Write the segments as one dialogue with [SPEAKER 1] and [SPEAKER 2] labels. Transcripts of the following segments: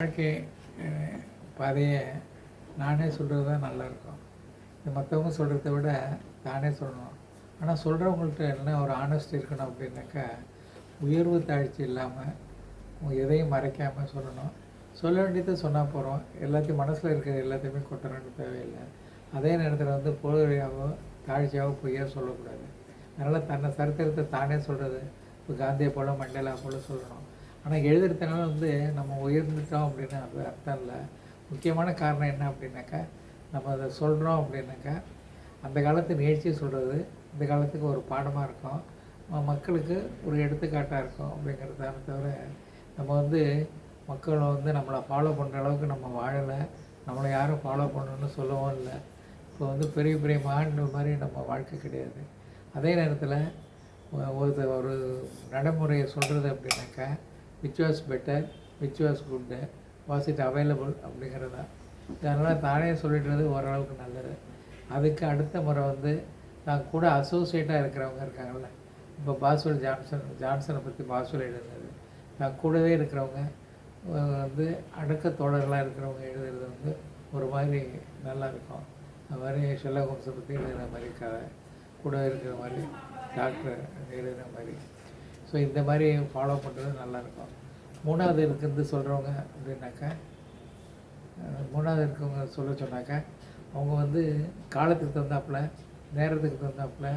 [SPEAKER 1] வாழ்க்கை பாதையை நானே சொல்கிறது தான் நல்லாயிருக்கும். இது மற்றவங்க சொல்கிறத விட நானே சொல்லணும். ஆனால் சொல்கிறவங்கள்ட்ட என்ன ஒரு ஆனஸ்டி இருக்கணும் அப்படின்னாக்கா, உயர்வு தாழ்ச்சி இல்லாமல் எதையும் மறைக்காமல் சொல்லணும். சொல்ல வேண்டியதை சொன்னால் போகிறோம். எல்லாத்தையும் மனசில் இருக்கிற எல்லாத்தையுமே கொட்டணும்னு தேவையில்லை. அதே நேரத்தில் பொழுதையாவோ தாழ்ச்சியாவோ பொய்யா சொல்லக்கூடாது. அதனால் தன்னை சரித்திரத்தை தானே சொல்கிறது. இப்போ காந்தியை போல் மண்டேலா போல் சொல்லணும். ஆனால் எழுதுறதுனால நம்ம உயர்ந்துட்டோம் அப்படின்னு அது அர்த்தம் இல்லை. முக்கியமான காரணம் என்ன அப்படின்னாக்கா, நம்ம அதை சொல்கிறோம் அப்படின்னாக்கா, அந்த காலத்து நிகழ்ச்சியை சொல்கிறது இந்த காலத்துக்கு ஒரு பாடமாக இருக்கும், மக்களுக்கு ஒரு எடுத்துக்காட்டாக இருக்கும் அப்படிங்கிறதான தவிர, நம்ம மக்களை நம்மளை ஃபாலோ பண்ணுற அளவுக்கு நம்ம வாழலை. நம்மளை யாரும் ஃபாலோ பண்ணணும்னு சொல்லவும் இல்லை. இப்போ பெரிய பெரிய மகான்கள் மாதிரி நம்ம வாழ்க்கை கிடையாது. அதே நேரத்தில் ஒரு நடைமுறையை சொல்கிறது அப்படின்னாக்கா, which was better, which was good, was it available அப்படிங்கிறது தான். அதனால் தானே சொல்லிடுறது ஓரளவுக்கு நல்லது. அதுக்கு அடுத்த முறை நான் கூட அசோசியேட்டாக இருக்கிறவங்க இருக்காங்கள்ல, இப்போ பாஸ்வெல் ஜான்சனை பற்றி பாஸ்வெல் எழுதுனது, நான் கூடவே இருக்கிறவங்க அடக்க தோழர்களாக இருக்கிறவங்க எழுதுறது ஒரு மாதிரி நல்லாயிருக்கும். அது மாதிரி ஷெர்லாக் ஹோம்ஸை பற்றி எழுதுகிற மாதிரி கதை, கூட இருக்கிற மாதிரி டாக்டர் எழுதுகிற மாதிரி. ஸோ இந்த மாதிரி ஃபாலோ பண்ணுறது நல்லாயிருக்கும். மூணாவது இருக்கிறது சொல்கிறவங்க அப்படின்னாக்கா, மூணாவது இருக்கவங்க சொன்னாக்கா, அவங்க காலத்துக்கு தகுந்தாப்புல, நேரத்துக்கு தகுந்தாப்புல,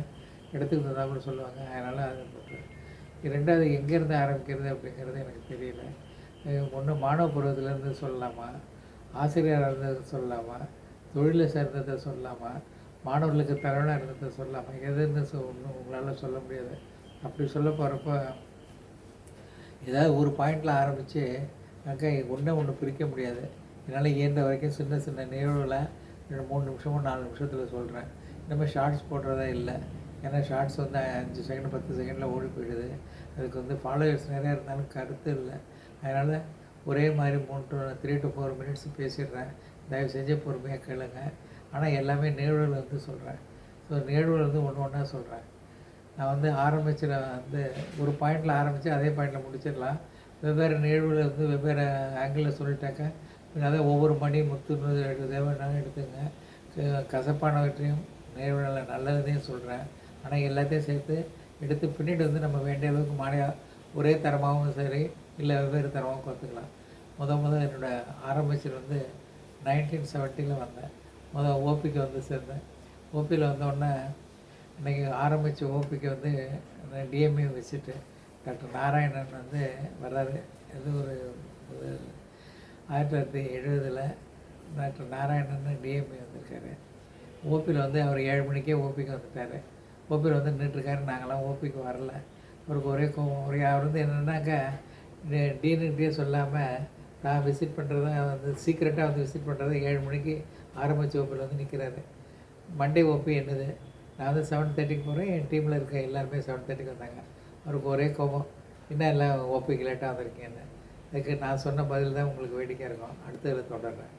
[SPEAKER 1] இடத்துக்கு தகுந்தாப்புல சொல்லுவாங்க. அதனால் அது போட்டு ரெண்டாவது எங்கேருந்து ஆரம்பிக்கிறது அப்படிங்கிறது எனக்கு தெரியல. ஒன்று மாணவ பருவத்திலேருந்து சொல்லலாமா, ஆசிரியராக இருந்ததை சொல்லலாமா, தொழிலில் சேர்ந்ததை சொல்லலாமா, மாணவர்களுக்கு தலைவனாக இருந்ததை சொல்லலாமா, எதுன்னு ஒன்றும் உங்களால் சொல்ல முடியாது. அப்படி சொல்ல போகிறப்ப ஏதாவது ஒரு பாயிண்டில் ஆரம்பித்து ஒன்று பிரிக்க முடியாது. என்னால் இயன்ற வரைக்கும் சின்ன சின்ன நிகழ்வுகளை 3 நிமிஷமோ 4 நிமிஷத்தில் சொல்கிறேன். இனிமேல் ஷார்ட்ஸ் போடுறதா இல்லை. ஏன்னா ஷார்ட்ஸ் 5 செகண்ட் 10 செகண்டில் ஓடி போயிடுது. அதுக்கு ஃபாலோவர்ஸ் நிறையா இருந்தாலும் கருத்து இல்லை. அதனால் ஒரே மாதிரி 3 to 4 மினிட்ஸ் பேசிடுறேன். தயவு செஞ்சு பொறுமையாக கேளுங்க. ஆனால் எல்லாமே நிகழ்வுகள் சொல்கிறேன். ஸோ நிகழ்வுகள் ஒன்று ஒன்றா சொல்கிறேன். நான் ஆரம்பிச்சிட ஒரு பாயிண்டில் ஆரம்பித்து அதே பாயிண்டில் முடிச்சிடலாம். வெவ்வேறு நிகழ்வுகள் வெவ்வேறு ஆங்கிளில் சொல்லிட்டாக்கா, அதான் ஒவ்வொரு மணி முத்து தேவைன்னாலும் எடுத்துங்க. கசப்பானவற்றையும் நிகழ்வுகளில் நல்லதையும் சொல்கிறேன். ஆனால் எல்லாத்தையும் சேர்த்து எடுத்து பின்னிட்டு நம்ம வேண்டிய அளவுக்கு ஒரே தரமாகவும் சரி, இல்லை வெவ்வேறு தரமாகவும் கற்றுக்கலாம். முதல் என்னோடய ஆரம்பிச்சது 1970 வந்தேன். ஓபிக்கு சேர்ந்தேன். ஓபியில் வந்தோடனே இன்றைக்கி ஆரம்பித்த ஓபிக்கு டிஎம்ஏ வச்சுட்டு டாக்டர் நாராயணன் வர்றாரு. இது ஒரு 1970 டாக்டர் நாராயணன் டிஎம்ஏ வந்திருக்காரு. ஓபியில் அவர் 7 மணிக்கே ஓபிக்கு வந்துட்டார். ஓபியில் நின்றுட்டுருக்காரு. நாங்களாம் ஓபிக்கு வரல. அவருக்கு ஒரே கோபம். அவர் என்னென்னாக்கா, டீனுக்கிட்டே சொல்லாமல் நான் விசிட் பண்ணுறதா சீக்கிரட்டாக விசிட் பண்ணுறதா 7 மணிக்கு ஆரம்பித்த ஓபியில் நிற்கிறாரு. மண்டே ஓபி என்னது, நான் 7:30க்கு போகிறேன். என் டீமில் இருக்க எல்லாருமே 7:30க்கு வந்தாங்க. அவருக்கு ஒரே கோபம், இன்னும் எல்லாம் ஓபிக்கு லேட்டாக வந்திருக்கேன்னு. அதுக்கு நான் சொன்ன பதில் தான் உங்களுக்கு வேடிக்கையாக இருக்கும். அடுத்ததில் தொடர்றேன்.